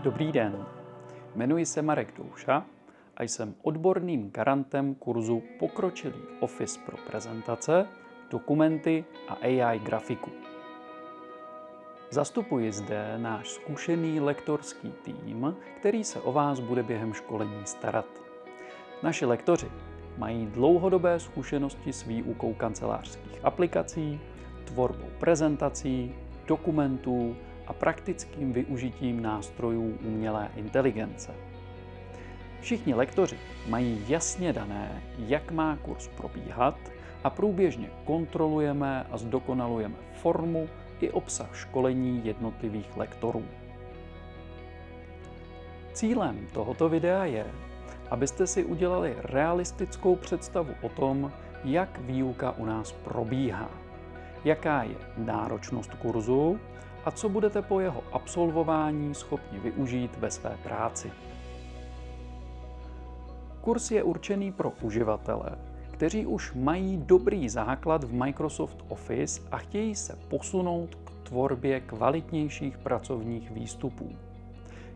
Dobrý den, jmenuji se Marek Douša a jsem odborným garantem kurzu Pokročilý Office pro prezentace, dokumenty a AI grafiku. Zastupuji zde náš zkušený lektorský tým, který se o vás bude během školení starat. Naši lektoři mají dlouhodobé zkušenosti s výukou kancelářských aplikací, tvorbou prezentací, dokumentů a praktickým využitím nástrojů umělé inteligence. Všichni lektoři mají jasně dané, jak má kurz probíhat a průběžně kontrolujeme a zdokonalujeme formu i obsah školení jednotlivých lektorů. Cílem tohoto videa je, abyste si udělali realistickou představu o tom, jak výuka u nás probíhá, jaká je náročnost kurzu a co budete po jeho absolvování schopni využít ve své práci. Kurz je určený pro uživatele, kteří už mají dobrý základ v Microsoft Office a chtějí se posunout k tvorbě kvalitnějších pracovních výstupů.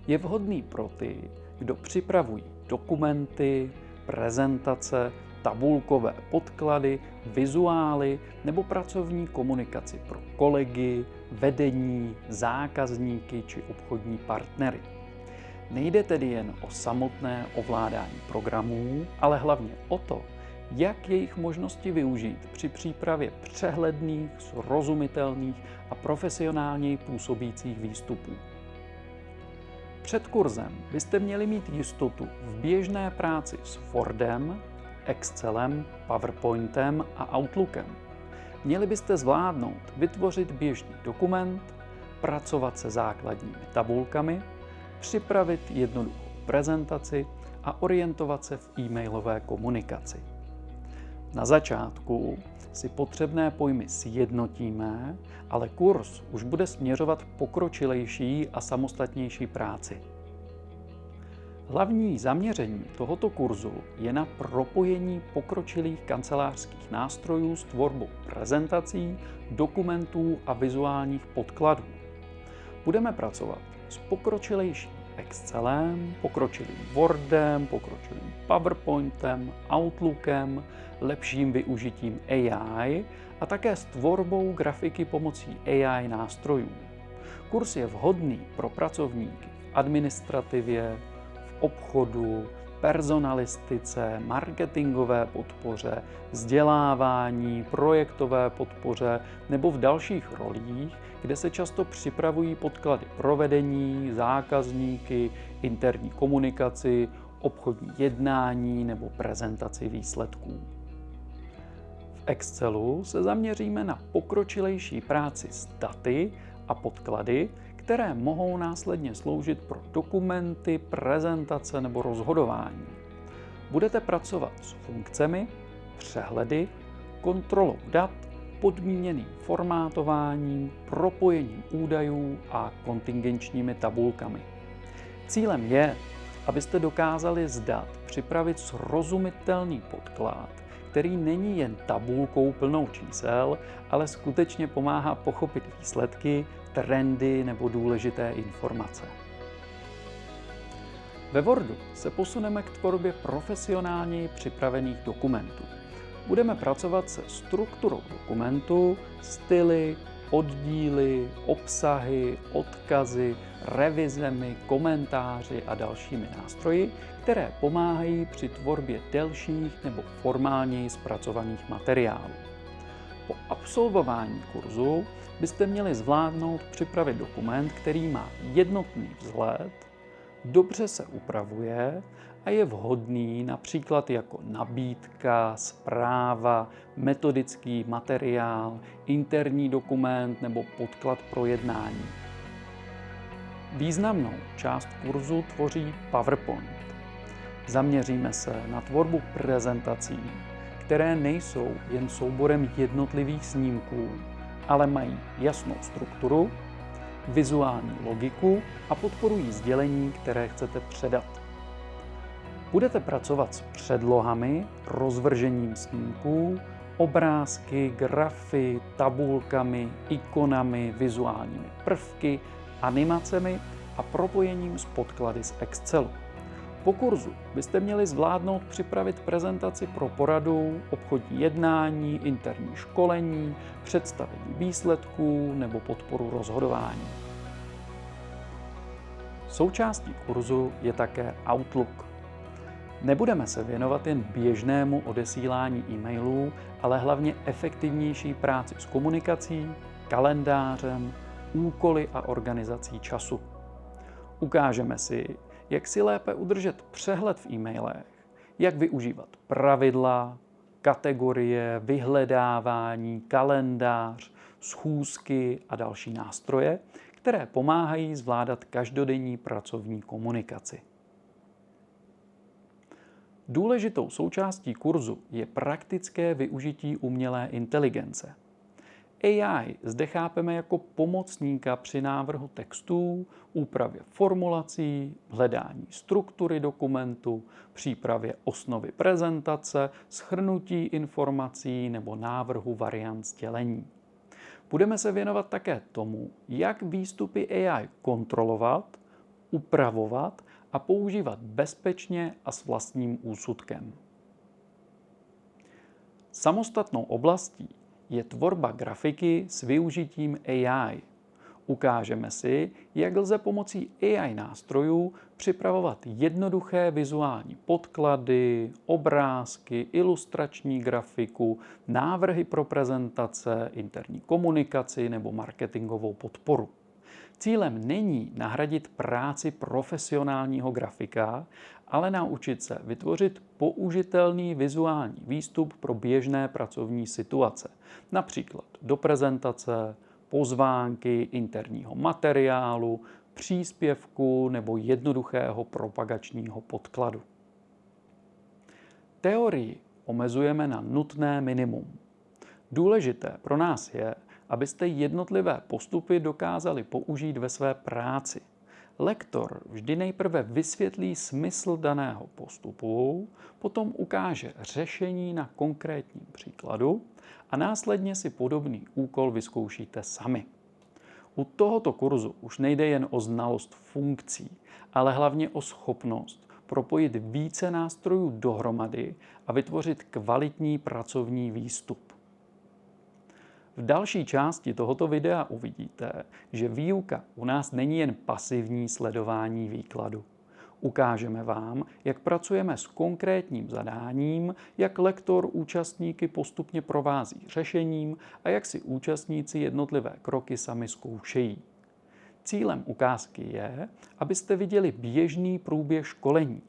Je vhodný pro ty, kdo připravují dokumenty, prezentace, tabulkové podklady, vizuály nebo pracovní komunikaci pro kolegy, vedení, zákazníky či obchodní partnery. Nejde tedy jen o samotné ovládání programů, ale hlavně o to, jak jejich možnosti využít při přípravě přehledných, srozumitelných a profesionálněji působících výstupů. Před kurzem byste měli mít jistotu v běžné práci s Wordem, Excelem, PowerPointem a Outlookem. Měli byste zvládnout vytvořit běžný dokument, pracovat se základními tabulkami, připravit jednoduchou prezentaci a orientovat se v e-mailové komunikaci. Na začátku si potřebné pojmy sjednotíme, ale kurz už bude směřovat k pokročilejší a samostatnější práci. Hlavní zaměření tohoto kurzu je na propojení pokročilých kancelářských nástrojů s tvorbou prezentací, dokumentů a vizuálních podkladů. Budeme pracovat s pokročilejším Excelem, pokročilým Wordem, pokročilým PowerPointem, Outlookem, lepším využitím AI a také s tvorbou grafiky pomocí AI nástrojů. Kurz je vhodný pro pracovníky v administrativě, v obchodu, personalistice, marketingové podpoře, vzdělávání, projektové podpoře nebo v dalších rolích, kde se často připravují podklady pro vedení, zákazníky, interní komunikaci, obchodní jednání nebo prezentaci výsledků. V Excelu se zaměříme na pokročilejší práci s daty a podklady, které mohou následně sloužit pro dokumenty, prezentace nebo rozhodování. Budete pracovat s funkcemi, přehledy, kontrolou dat, podmíněným formátováním, propojením údajů a kontingenčními tabulkami. Cílem je, abyste dokázali z dat připravit srozumitelný podklad, který není jen tabulkou plnou čísel, ale skutečně pomáhá pochopit výsledky, trendy nebo důležité informace. Ve Wordu se posuneme k tvorbě profesionálněji připravených dokumentů. Budeme pracovat se strukturou dokumentu, styly, oddíly, obsahy, odkazy, revizemi, komentáři a dalšími nástroji, které pomáhají při tvorbě delších nebo formálněji zpracovaných materiálů. Po absolvování kurzu byste měli zvládnout připravit dokument, který má jednotný vzhled, dobře se upravuje a je vhodný například jako nabídka, zpráva, metodický materiál, interní dokument nebo podklad pro jednání. Významnou část kurzu tvoří PowerPoint. Zaměříme se na tvorbu prezentací, které nejsou jen souborem jednotlivých snímků, ale mají jasnou strukturu, vizuální logiku a podporují sdělení, které chcete předat. Budete pracovat s předlohami, rozvržením snímků, obrázky, grafy, tabulkami, ikonami, vizuálními prvky, animacemi a propojením s podklady z Excelu. Po kurzu byste měli zvládnout připravit prezentaci pro poradu, obchodní jednání, interní školení, představení výsledků nebo podporu rozhodování. Součástí kurzu je také Outlook. Nebudeme se věnovat jen běžnému odesílání e-mailů, ale hlavně efektivnější práci s komunikací, kalendářem, úkoly a organizací času. Ukážeme si, jak si lépe udržet přehled v e-mailech, jak využívat pravidla, kategorie, vyhledávání, kalendář, schůzky a další nástroje, které pomáhají zvládat každodenní pracovní komunikaci. Důležitou součástí kurzu je praktické využití umělé inteligence. AI zde chápeme jako pomocníka při návrhu textů, úpravě formulací, hledání struktury dokumentu, přípravě osnovy prezentace, shrnutí informací nebo návrhu variant sdělení. Budeme se věnovat také tomu, jak výstupy AI kontrolovat, upravovat a používat bezpečně a s vlastním úsudkem. Samostatnou oblastí je tvorba grafiky s využitím AI. Ukážeme si, jak lze pomocí AI nástrojů připravovat jednoduché vizuální podklady, obrázky, ilustrační grafiku, návrhy pro prezentace, interní komunikaci nebo marketingovou podporu. Cílem není nahradit práci profesionálního grafika, ale naučit se vytvořit použitelný vizuální výstup pro běžné pracovní situace, například do prezentace, pozvánky, interního materiálu, příspěvku nebo jednoduchého propagačního podkladu. Teorii omezujeme na nutné minimum. Důležité pro nás je, abyste jednotlivé postupy dokázali použít ve své práci. Lektor vždy nejprve vysvětlí smysl daného postupu, potom ukáže řešení na konkrétním příkladu a následně si podobný úkol vyzkoušíte sami. U tohoto kurzu už nejde jen o znalost funkcí, ale hlavně o schopnost propojit více nástrojů dohromady a vytvořit kvalitní pracovní výstup. V další části tohoto videa uvidíte, že výuka u nás není jen pasivní sledování výkladu. Ukážeme vám, jak pracujeme s konkrétním zadáním, jak lektor účastníky postupně provází řešením a jak si účastníci jednotlivé kroky sami zkoušejí. Cílem ukázky je, abyste viděli běžný průběh školení,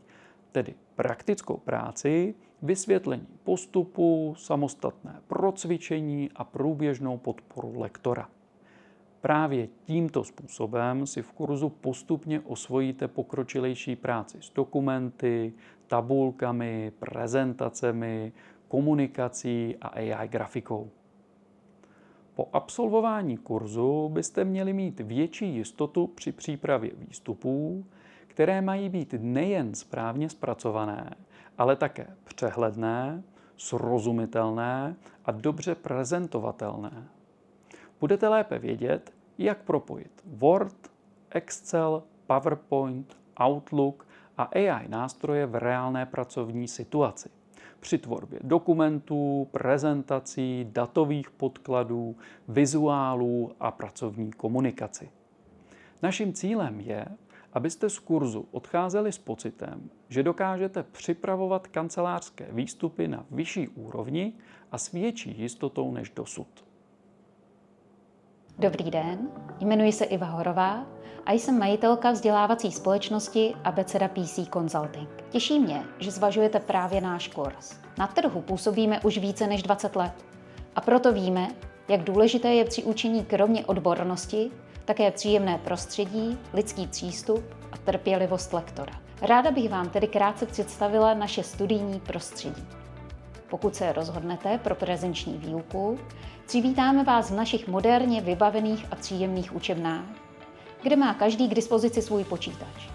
tedy praktickou práci, vysvětlení postupu, samostatné procvičení a průběžnou podporu lektora. Právě tímto způsobem si v kurzu postupně osvojíte pokročilejší práci s dokumenty, tabulkami, prezentacemi, komunikací a AI grafikou. Po absolvování kurzu byste měli mít větší jistotu při přípravě výstupů, které mají být nejen správně zpracované, ale také přehledné, srozumitelné a dobře prezentovatelné. Budete lépe vědět, jak propojit Word, Excel, PowerPoint, Outlook a AI nástroje v reálné pracovní situaci. Při tvorbě dokumentů, prezentací, datových podkladů, vizuálů a pracovní komunikaci. Naším cílem je, abyste z kurzu odcházeli s pocitem, že dokážete připravovat kancelářské výstupy na vyšší úrovni a s větší jistotou než dosud. Dobrý den, jmenuji se Iva Horová a jsem majitelka vzdělávací společnosti Abeceda PC Consulting. Těší mě, že zvažujete právě náš kurz. Na trhu působíme už více než 20 let a proto víme, jak důležité je při učení kromě odbornosti také příjemné prostředí, lidský přístup a trpělivost lektora. Ráda bych vám tedy krátce představila naše studijní prostředí. Pokud se rozhodnete pro prezenční výuku, přivítáme vás v našich moderně vybavených a příjemných učebnách, kde má každý k dispozici svůj počítač.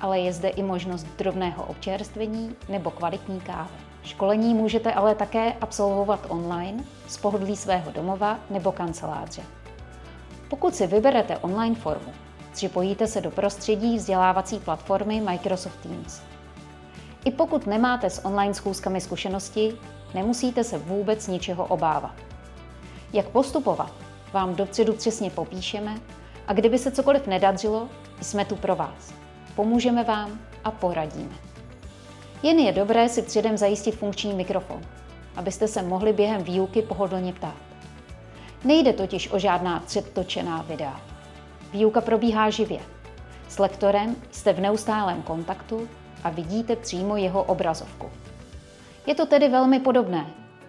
Ale je zde i možnost drobného občerstvení nebo kvalitní kávy. Školení můžete ale také absolvovat online z pohodlí svého domova nebo kanceláře. Pokud si vyberete online formu, připojíte se do prostředí vzdělávací platformy Microsoft Teams. I pokud nemáte s online schůzkami zkušenosti, nemusíte se vůbec ničeho obávat. Jak postupovat, vám dopředu přesně popíšeme a kdyby se cokoliv nedařilo, jsme tu pro vás. Pomůžeme vám a poradíme. Jen je dobré si předem zajistit funkční mikrofon, abyste se mohli během výuky pohodlně ptát. Nejde totiž o žádná předtočená videa. Výuka probíhá živě. S lektorem jste v neustálém kontaktu a vidíte přímo jeho obrazovku. Je to tedy velmi podobné,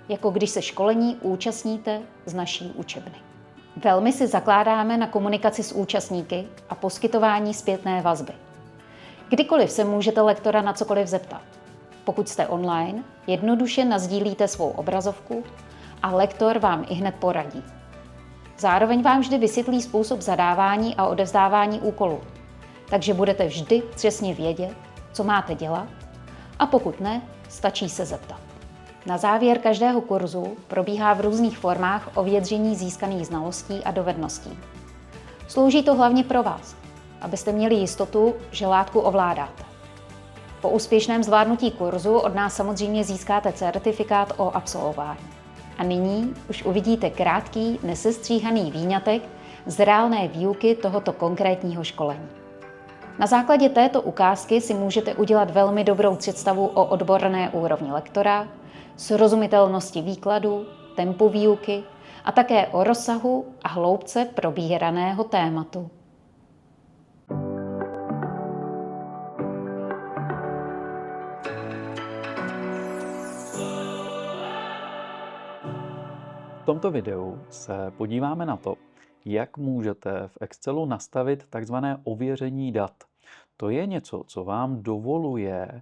jako když se školení účastníte z naší učebny. Velmi si zakládáme na komunikaci s účastníky a poskytování zpětné vazby. Kdykoliv se můžete lektora na cokoliv zeptat. Pokud jste online, jednoduše nasdílíte svou obrazovku a lektor vám ihned poradí. Zároveň vám vždy vysvětlí způsob zadávání a odevzdávání úkolů, takže budete vždy přesně vědět, co máte dělat, a pokud ne, stačí se zeptat. Na závěr každého kurzu probíhá v různých formách ověření získaných znalostí a dovedností. Slouží to hlavně pro vás, abyste měli jistotu, že látku ovládáte. Po úspěšném zvládnutí kurzu od nás samozřejmě získáte certifikát o absolvování. A nyní už uvidíte krátký, nesestříhaný výňatek z reálné výuky tohoto konkrétního školení. Na základě této ukázky si můžete udělat velmi dobrou představu o odborné úrovni lektora, srozumitelnosti výkladu, tempu výuky a také o rozsahu a hloubce probíraného tématu. V tomto videu se podíváme na to, jak můžete v Excelu nastavit takzvané ověření dat. To je něco, co vám dovoluje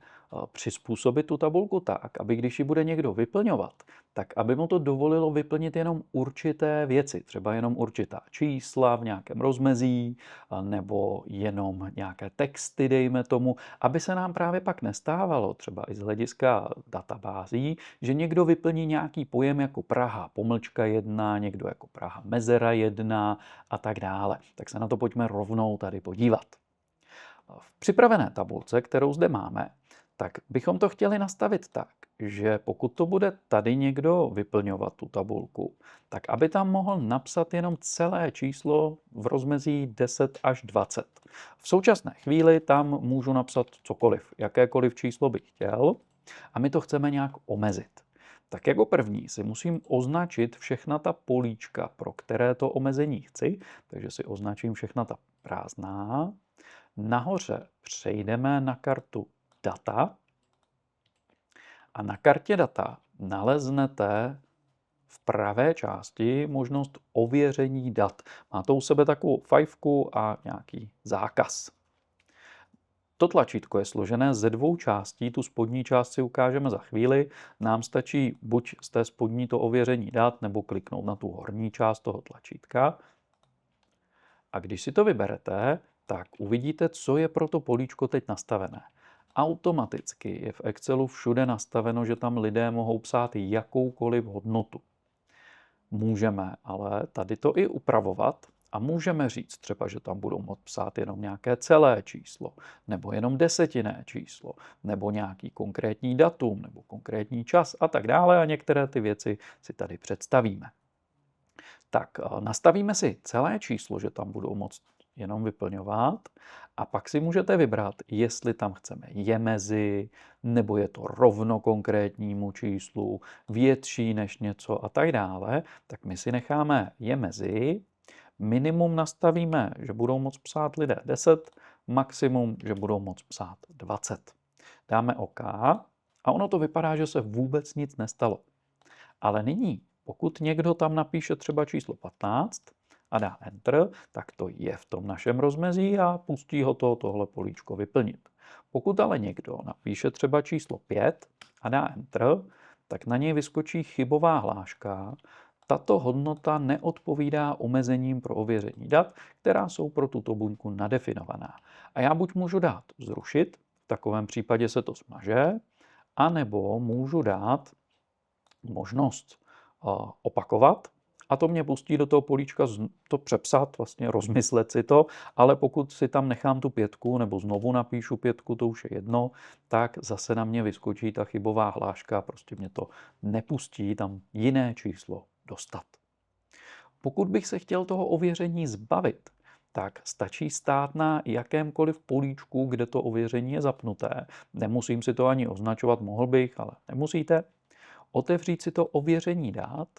přizpůsobit tu tabulku tak, aby když ji bude někdo vyplňovat, tak aby mu to dovolilo vyplnit jenom určité věci, třeba jenom určitá čísla v nějakém rozmezí, nebo jenom nějaké texty, dejme tomu, aby se nám právě pak nestávalo, třeba i z hlediska databází, že někdo vyplní nějaký pojem jako Praha pomlčka 1, někdo jako Praha mezera 1 a tak dále. Tak se na to pojďme rovnou tady podívat. V připravené tabulce, kterou zde máme, tak bychom to chtěli nastavit tak, že pokud to bude tady někdo vyplňovat tu tabulku, tak aby tam mohl napsat jenom celé číslo v rozmezí 10 až 20. V současné chvíli tam můžu napsat cokoliv, jakékoliv číslo bych chtěl a my to chceme nějak omezit. Tak jako první si musím označit všechna ta políčka, pro které to omezení chci, takže si označím všechna ta prázdná. Nahoře přejdeme na kartu data a na kartě data naleznete v pravé části možnost ověření dat. Má to u sebe takovou fajfku a nějaký zákaz. To tlačítko je složené ze dvou částí, tu spodní část si ukážeme za chvíli. Nám stačí buď z té spodní to ověření dát, nebo kliknout na tu horní část toho tlačítka. A když si to vyberete, tak uvidíte, co je pro to políčko teď nastavené. Automaticky je v Excelu všude nastaveno, že tam lidé mohou psát jakoukoliv hodnotu. Můžeme ale tady to i upravovat a můžeme říct třeba, že tam budou moct psát jenom nějaké celé číslo, nebo jenom desetinné číslo, nebo nějaký konkrétní datum, nebo konkrétní čas a tak dále a některé ty věci si tady představíme. Tak nastavíme si celé číslo, že tam budou moct jenom vyplňovat a pak si můžete vybrat, jestli tam chceme je mezi, nebo je to rovno konkrétnímu číslu, větší než něco a tak dále, tak my si necháme je mezi, minimum nastavíme, že budou moct psát lidé 10, maximum, že budou moct psát 20. Dáme OK a ono to vypadá, že se vůbec nic nestalo. Ale nyní, pokud někdo tam napíše třeba číslo 15, a dá Enter, tak to je v tom našem rozmezí a pustí ho tohle políčko vyplnit. Pokud ale někdo napíše třeba číslo 5 a dá Enter, tak na něj vyskočí chybová hláška. Tato hodnota neodpovídá omezením pro ověření dat, která jsou pro tuto buňku nadefinovaná. A já buď můžu dát zrušit, v takovém případě se to smaže, anebo můžu dát možnost opakovat, A to mě pustí do toho políčka to přepsat, vlastně rozmyslet si to, ale pokud si tam nechám tu 5 nebo znovu napíšu 5, to už je jedno, tak zase na mě vyskočí ta chybová hláška, prostě mě to nepustí tam jiné číslo dostat. Pokud bych se chtěl toho ověření zbavit, tak stačí stát na jakémkoliv políčku, kde to ověření je zapnuté. Nemusím si to ani označovat, mohl bych, ale nemusíte. Otevřít si to ověření dat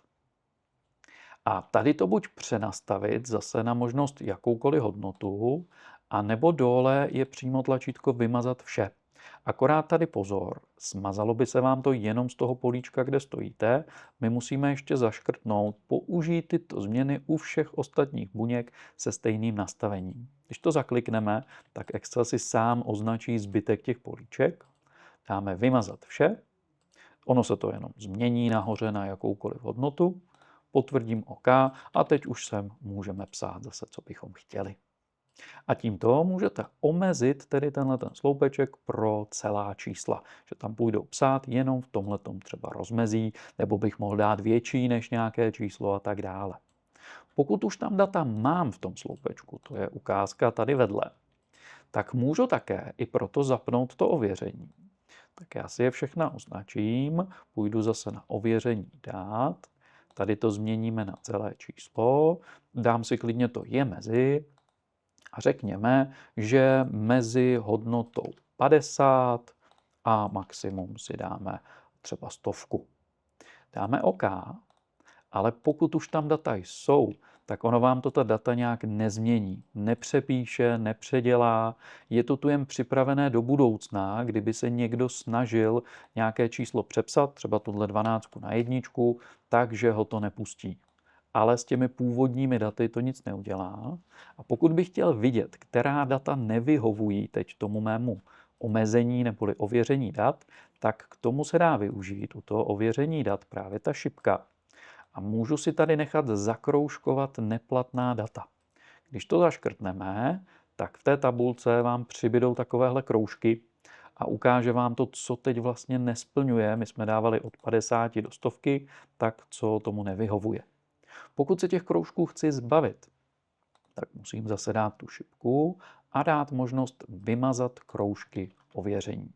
a tady to buď přenastavit zase na možnost jakoukoliv hodnotu, a nebo dole je přímo tlačítko vymazat vše. Akorát tady pozor, smazalo by se vám to jenom z toho políčka, kde stojíte. My musíme ještě zaškrtnout, použít tyto změny u všech ostatních buněk se stejným nastavením. Když to zaklikneme, tak Excel si sám označí zbytek těch políček. Dáme vymazat vše. Ono se to jenom změní nahoře na jakoukoliv hodnotu. Potvrdím OK a teď už sem můžeme psát zase, co bychom chtěli. A tímto můžete omezit tedy tenhle sloupeček pro celá čísla, že tam půjdou psát jenom v tomhletom třeba rozmezí, nebo bych mohl dát větší než nějaké číslo a tak dále. Pokud už tam data mám v tom sloupečku, to je ukázka tady vedle, tak můžu také i proto zapnout to ověření. Tak já si je všechna označím, půjdu zase na ověření dát, tady to změníme na celé číslo, dám si klidně to je mezi a řekněme, že mezi hodnotou 50 a maximum si dáme třeba 100. Dáme OK, ale pokud už tam data jsou, tak ono vám to ta data nějak nezmění, nepřepíše, nepředělá. Je to tu jen připravené do budoucna, kdyby se někdo snažil nějaké číslo přepsat, třeba tuhle 12 na 1, takže ho to nepustí. Ale s těmi původními daty to nic neudělá. A pokud bych chtěl vidět, která data nevyhovují teď tomu mému omezení neboli ověření dat, tak k tomu se dá využít u toho ověření dat právě ta šipka. A můžu si tady nechat zakroužkovat neplatná data. Když to zaškrtneme, tak v té tabulce vám přibydou takovéhle kroužky a ukáže vám to, co teď vlastně nesplňuje. My jsme dávali od 50 do 100, tak co tomu nevyhovuje. Pokud se těch kroužků chci zbavit, tak musím zase dát tu šipku a dát možnost vymazat kroužky ověření.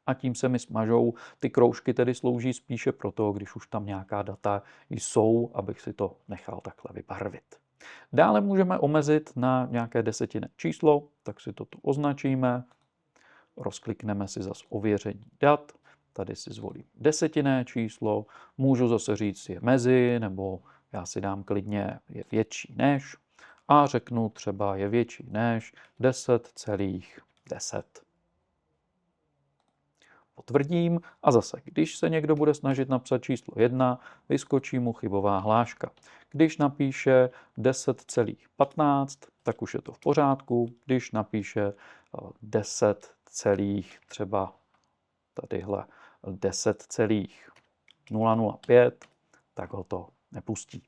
A tím se mi smažou. Ty kroužky tedy slouží spíše proto, když už tam nějaká data jsou, abych si to nechal takhle vybarvit. Dále můžeme omezit na nějaké desetinné číslo, tak si to tu označíme. Rozklikneme si zase ověření dat. Tady si zvolím desetinné číslo. Můžu zase říct je mezi, nebo já si dám klidně je větší než a řeknu třeba je větší než 10,10. Potvrdím a zase, když se někdo bude snažit napsat číslo 1, vyskočí mu chybová hláška. Když napíše 10,15, tak už je to v pořádku. Když napíše 10, třeba tadyhle 10,005, tak ho to nepustí.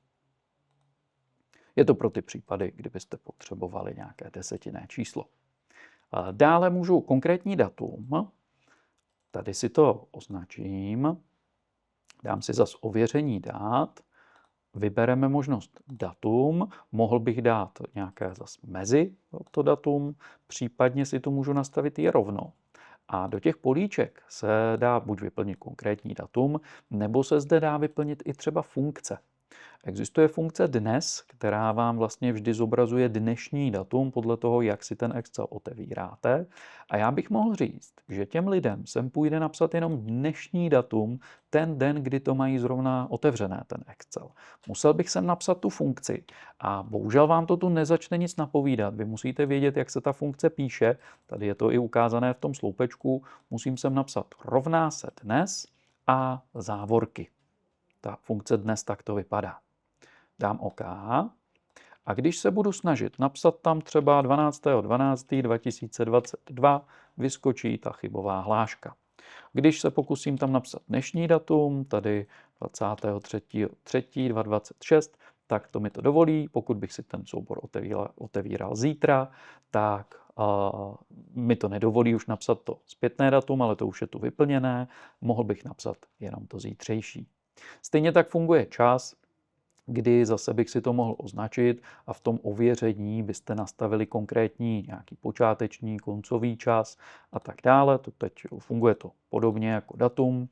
Je to pro ty případy, kdybyste potřebovali nějaké desetinné číslo. Dále můžu konkrétní datum. Tady si to označím. Dám si zas ověření dát. Vybereme možnost datum. Mohl bych dát nějaké zas mezi to datum. Případně si to můžu nastavit i rovno. A do těch políček se dá buď vyplnit konkrétní datum, nebo se zde dá vyplnit i třeba funkce. Existuje funkce dnes, která vám vlastně vždy zobrazuje dnešní datum podle toho, jak si ten Excel otevíráte. A já bych mohl říct, že těm lidem sem půjde napsat jenom dnešní datum, ten den, kdy to mají zrovna otevřené, ten Excel. Musel bych sem napsat tu funkci a bohužel vám to tu nezačne nic napovídat. Vy musíte vědět, jak se ta funkce píše. Tady je to i ukázané v tom sloupečku. Musím sem napsat rovná se dnes a závorky. Ta funkce dnes takto vypadá. Dám OK. A když se budu snažit napsat tam třeba 12.12.2022, vyskočí ta chybová hláška. Když se pokusím tam napsat dnešní datum, tady 23.3.2026, tak to mi to dovolí. Pokud bych si ten soubor otevíral zítra, tak mi to nedovolí už napsat to zpětné datum, ale to už je tu vyplněné. Mohl bych napsat jenom to zítřejší. Stejně tak funguje čas. kdy zase bych si to mohl označit a v tom ověření byste nastavili konkrétní nějaký počáteční, koncový čas a tak dále. To teď funguje to podobně jako datum.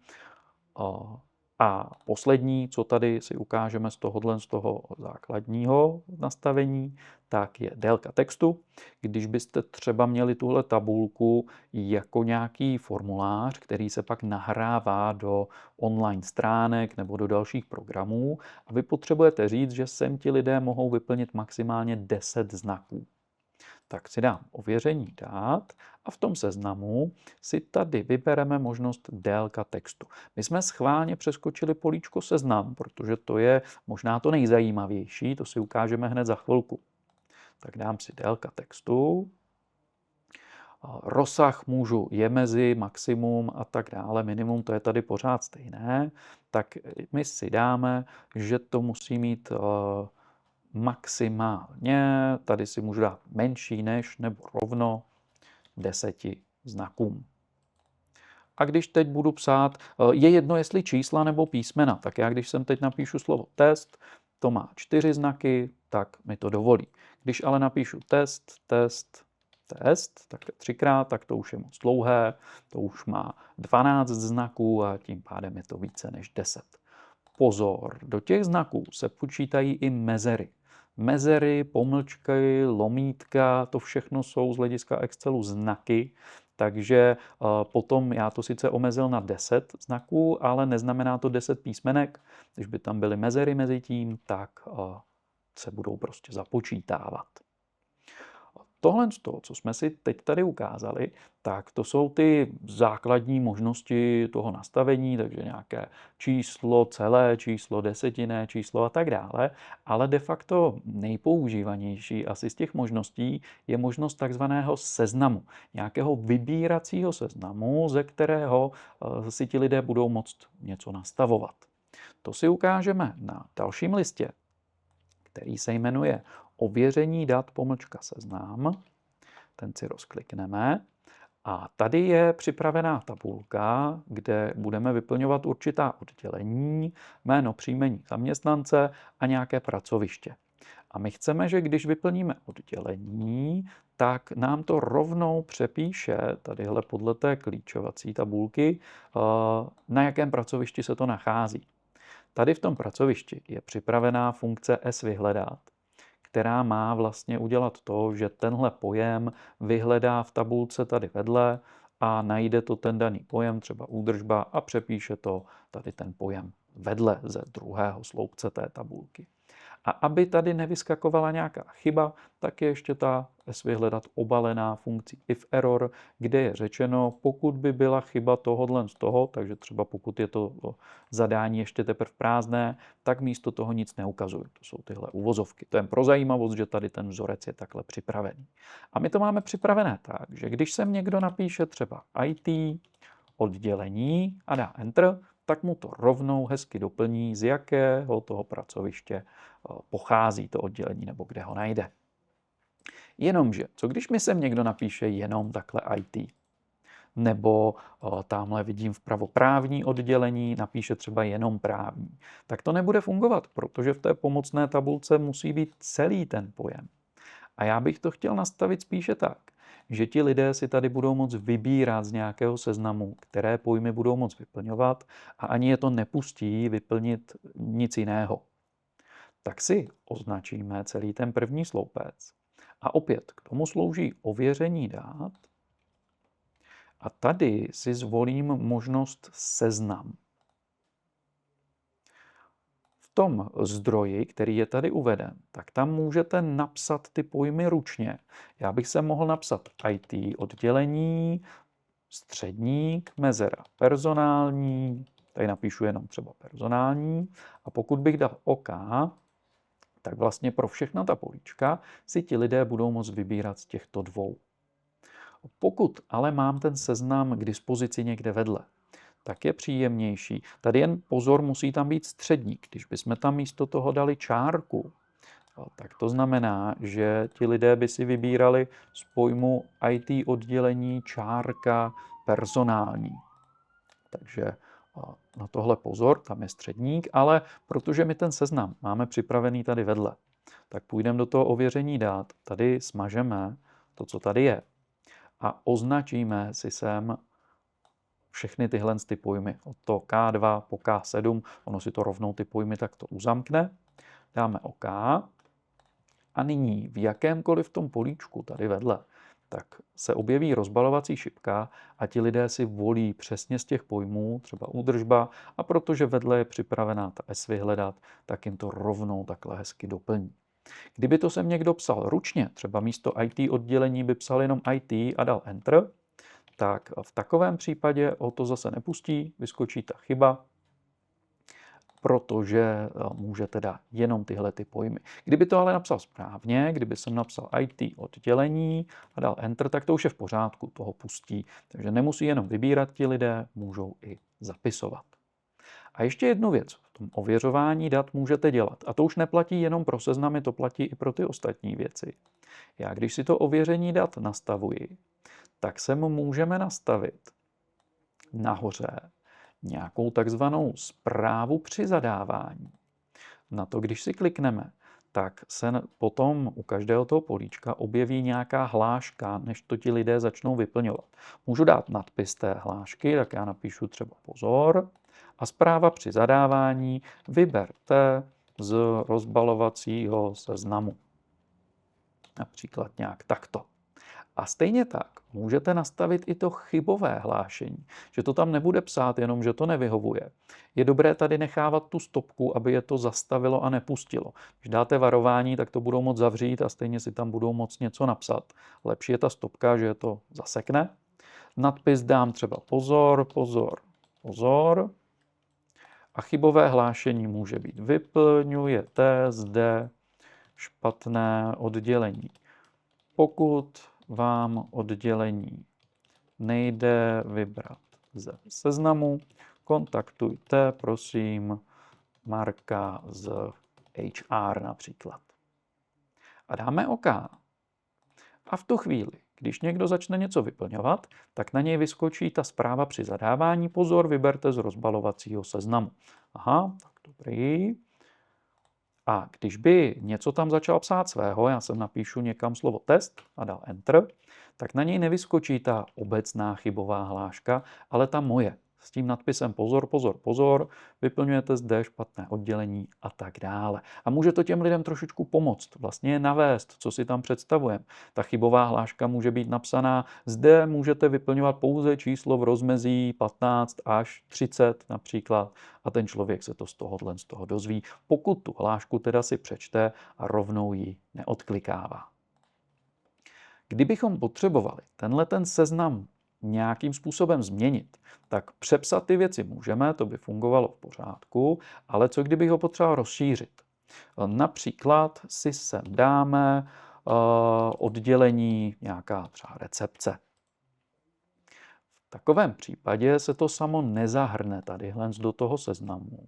A poslední, co tady si ukážeme z toho základního nastavení, tak je délka textu. Když byste třeba měli tuhle tabulku jako nějaký formulář, který se pak nahrává do online stránek nebo do dalších programů a vy potřebujete říct, že sem ti lidé mohou vyplnit maximálně 10 znaků. Tak si dám ověření dát a v tom seznamu si tady vybereme možnost délka textu. My jsme schválně přeskočili políčko seznam, protože to je možná to nejzajímavější, to si ukážeme hned za chvilku. Tak dám si délka textu, rozsah můžu je mezi, maximum a tak dále, minimum, to je tady pořád stejné, tak my si dáme, že to musí mít maximálně, tady si můžu dát menší než nebo rovno 10 znakům. A když teď budu psát, je jedno jestli čísla nebo písmena, tak já když sem teď napíšu slovo test, to má 4 znaky, tak mi to dovolí. Když ale napíšu test, tak 3krát, tak to už je moc dlouhé, to už má 12 znaků a tím pádem je to více než 10. Pozor, do těch znaků se počítají i mezery. Mezery, pomlčky, lomítka, to všechno jsou z hlediska Excelu znaky, takže potom já to sice omezil na 10 znaků, ale neznamená to 10 písmenek. Když by tam byly mezery mezi tím, tak se budou prostě započítávat. Tohle z toho, co jsme si teď tady ukázali, tak to jsou ty základní možnosti toho nastavení, takže nějaké číslo, celé číslo, desetinné číslo a tak dále, ale de facto nejpoužívanější asi z těch možností je možnost takzvaného seznamu, nějakého vybíracího seznamu, ze kterého si ti lidé budou moct něco nastavovat. To si ukážeme na dalším listě, který se jmenuje ověření dat pomlčka seznam. Ten si rozklikneme. A tady je připravená tabulka, kde budeme vyplňovat určitá oddělení, jméno, příjmení zaměstnance a nějaké pracoviště. A my chceme, že když vyplníme oddělení, tak nám to rovnou přepíše, tadyhle podle té klíčovací tabulky, na jakém pracovišti se to nachází. Tady v tom pracovišti je připravená funkce S-vyhledat, která má vlastně udělat to, že tenhle pojem vyhledá v tabulce tady vedle a najde to ten daný pojem, třeba údržba, a přepíše to tady ten pojem vedle ze druhého sloupce té tabulky. A aby tady nevyskakovala nějaká chyba, tak je ještě ta S-vyhledat obalená funkcí if error, kde je řečeno, pokud by byla chyba tohodle z toho, takže třeba pokud je to zadání ještě teprve prázdné, tak místo toho nic neukazuju. To jsou tyhle uvozovky. To je pro zajímavost, že tady ten vzorec je takhle připravený. A my to máme připravené tak, že když sem někdo napíše třeba IT, oddělení a dá Enter, tak mu to rovnou hezky doplní, z jakého toho pracoviště pochází to oddělení nebo kde ho najde. Jenomže, co když mi sem někdo napíše jenom takhle IT? Nebo tamhle vidím vpravo právní oddělení, napíše třeba jenom právní. Tak to nebude fungovat, protože v té pomocné tabulce musí být celý ten pojem. A já bych to chtěl nastavit spíše tak, že ti lidé si tady budou moct vybírat z nějakého seznamu, které pojmy budou moct vyplňovat a ani je to nepustí vyplnit nic jiného. Tak si označíme celý ten první sloupec. A opět k tomu slouží ověření dat. A tady si zvolím možnost seznam. V tom zdroji, který je tady uveden, tak tam můžete napsat ty pojmy ručně. Já bych se mohl napsat IT oddělení, středník, mezera personální, tady napíšu jenom třeba personální, a pokud bych dal OK, tak vlastně pro všechna ta políčka si ti lidé budou moct vybírat z těchto dvou. Pokud ale mám ten seznam k dispozici někde vedle, tak je příjemnější. Tady jen pozor, musí tam být středník. Když bychom tam místo toho dali čárku, tak to znamená, že ti lidé by si vybírali z pojmu IT oddělení čárka personální. Takže na tohle pozor, tam je středník, ale protože my ten seznam máme připravený tady vedle, tak půjdeme do toho ověření dat, tady smažeme to, co tady je a označíme si sem všechny tyhle ty pojmy. Od toho K2 po K7, ono si to rovnou ty pojmy takto uzamkne. Dáme OK. A nyní v jakémkoliv tom políčku tady vedle, tak se objeví rozbalovací šipka a ti lidé si volí přesně z těch pojmů, třeba údržba, a protože vedle je připravená ta S vyhledat, tak jim to rovnou takhle hezky doplní. Kdyby to sem někdo psal ručně, třeba místo IT oddělení by psal jenom IT a dal Enter, tak v takovém případě ho to zase nepustí, vyskočí ta chyba, protože můžete dát jenom tyhle ty pojmy. Kdyby to ale napsal správně, kdyby jsem napsal IT oddělení a dal Enter, tak to už je v pořádku, toho pustí. Takže nemusí jenom vybírat ti lidé, můžou i zapisovat. A ještě jednu věc v tom ověřování dat můžete dělat. A to už neplatí jenom pro seznamy, to platí i pro ty ostatní věci. Já když si to ověření dat nastavuji, tak sem můžeme nastavit nahoře nějakou takzvanou zprávu při zadávání. Na to, když si klikneme, tak se potom u každého toho políčka objeví nějaká hláška, než to ti lidé začnou vyplňovat. Můžu dát nadpis té hlášky, tak já napíšu třeba pozor a zpráva při zadávání vyberte z rozbalovacího seznamu. Například nějak takto. A stejně tak můžete nastavit i to chybové hlášení, že to tam nebude psát jenom, že to nevyhovuje. Je dobré tady nechávat tu stopku, aby je to zastavilo a nepustilo. Když dáte varování, tak to budou moct zavřít a stejně si tam budou moct něco napsat. Lepší je ta stopka, že je to zasekne. Nadpis dám třeba pozor, pozor, pozor. A chybové hlášení může být vyplňujete zde špatné oddělení. Pokud vám oddělení nejde vybrat ze seznamu, kontaktujte prosím Marka z HR například. A dáme OK. A v tu chvíli, když někdo začne něco vyplňovat, tak na něj vyskočí ta zpráva při zadávání. Pozor, vyberte z rozbalovacího seznamu. Aha, tak dobrý. A když by něco tam začal psát svého, já sem napíšu někam slovo test a dal Enter, tak na něj nevyskočí ta obecná chybová hláška, ale ta moje. S tím nadpisem pozor, pozor, pozor, vyplňujete zde špatné oddělení a tak dále. A může to těm lidem trošičku pomoct, vlastně je navést, co si tam představujeme. Ta chybová hláška může být napsaná, zde můžete vyplňovat pouze číslo v rozmezí 15 až 30 například a ten člověk se to z toho dozví, pokud tu hlášku teda si přečte a rovnou ji neodklikává. Kdybychom potřebovali ten seznam nějakým způsobem změnit, tak přepsat ty věci můžeme, to by fungovalo v pořádku, ale co kdybych ho potřeboval rozšířit? Například si sem dáme oddělení nějaká třeba recepce. V takovém případě se to samo nezahrne tadyhle do toho seznamu.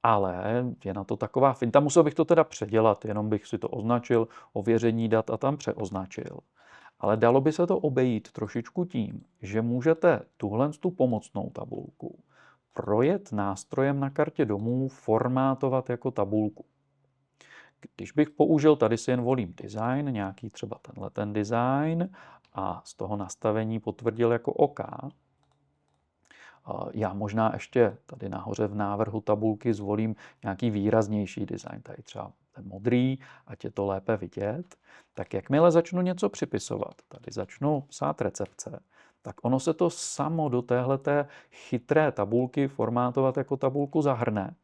Ale je na to taková finta, musel bych to teda předělat, jenom bych si to označil, ověření dat a tam přeoznačil. Ale dalo by se to obejít trošičku tím, že můžete tu pomocnou tabulku projet nástrojem na kartě domů, formátovat jako tabulku. Když bych použil, tady si jen volím design, nějaký třeba ten design a z toho nastavení potvrdil jako OK, já možná ještě tady nahoře v návrhu tabulky zvolím nějaký výraznější design, tady třeba ten modrý, ať je to lépe vidět, tak jakmile začnu něco připisovat, tady začnu psát recepce, tak ono se to samo do téhleté chytré tabulky formátovat jako tabulku zahrne.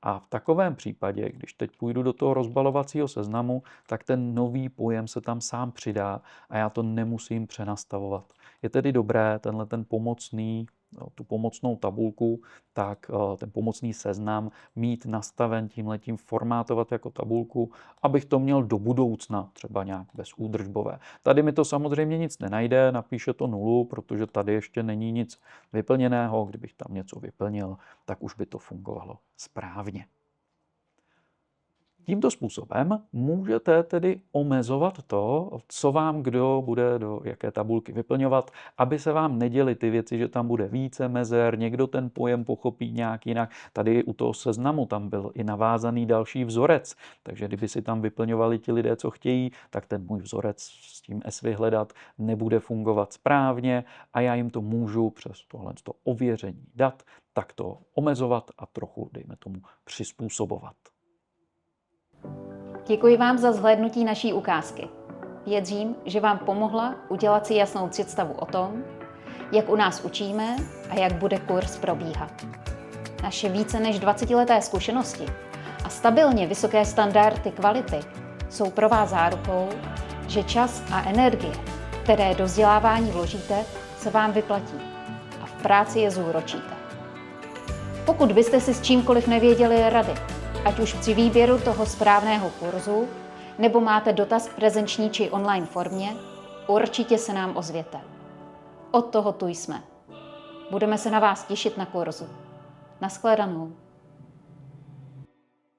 A v takovém případě, když teď půjdu do toho rozbalovacího seznamu, tak ten nový pojem se tam sám přidá a já to nemusím přenastavovat. Je tedy dobré tu pomocnou tabulku, tak ten pomocný seznam mít nastaven tímhletím, formátovat jako tabulku, abych to měl do budoucna, třeba nějak bezúdržbové. Tady mi to samozřejmě nic nenajde, napíše to nulu, protože tady ještě není nic vyplněného. Kdybych tam něco vyplnil, tak už by to fungovalo správně. Tímto způsobem můžete tedy omezovat to, co vám kdo bude do jaké tabulky vyplňovat, aby se vám neděly ty věci, že tam bude více mezer, někdo ten pojem pochopí nějak jinak. Tady u toho seznamu tam byl i navázaný další vzorec, takže kdyby si tam vyplňovali ti lidé, co chtějí, tak ten můj vzorec s tím vyhledat nebude fungovat správně a já jim to můžu přes tohleto ověření dat takto omezovat a trochu, dejme tomu, přizpůsobovat. Děkuji vám za zhlédnutí naší ukázky. Věřím, že vám pomohla udělat si jasnou představu o tom, jak u nás učíme a jak bude kurz probíhat. Naše více než 20leté zkušenosti a stabilně vysoké standardy kvality jsou pro vás zárukou, že čas a energie, které do vzdělávání vložíte, se vám vyplatí a v práci je zúročíte. Pokud byste si s čímkoliv nevěděli rady, ať už při výběru toho správného kurzu, nebo máte dotaz v prezenční či online formě, určitě se nám ozvěte. Od toho tu jsme. Budeme se na vás těšit na kurzu. Nashledanou.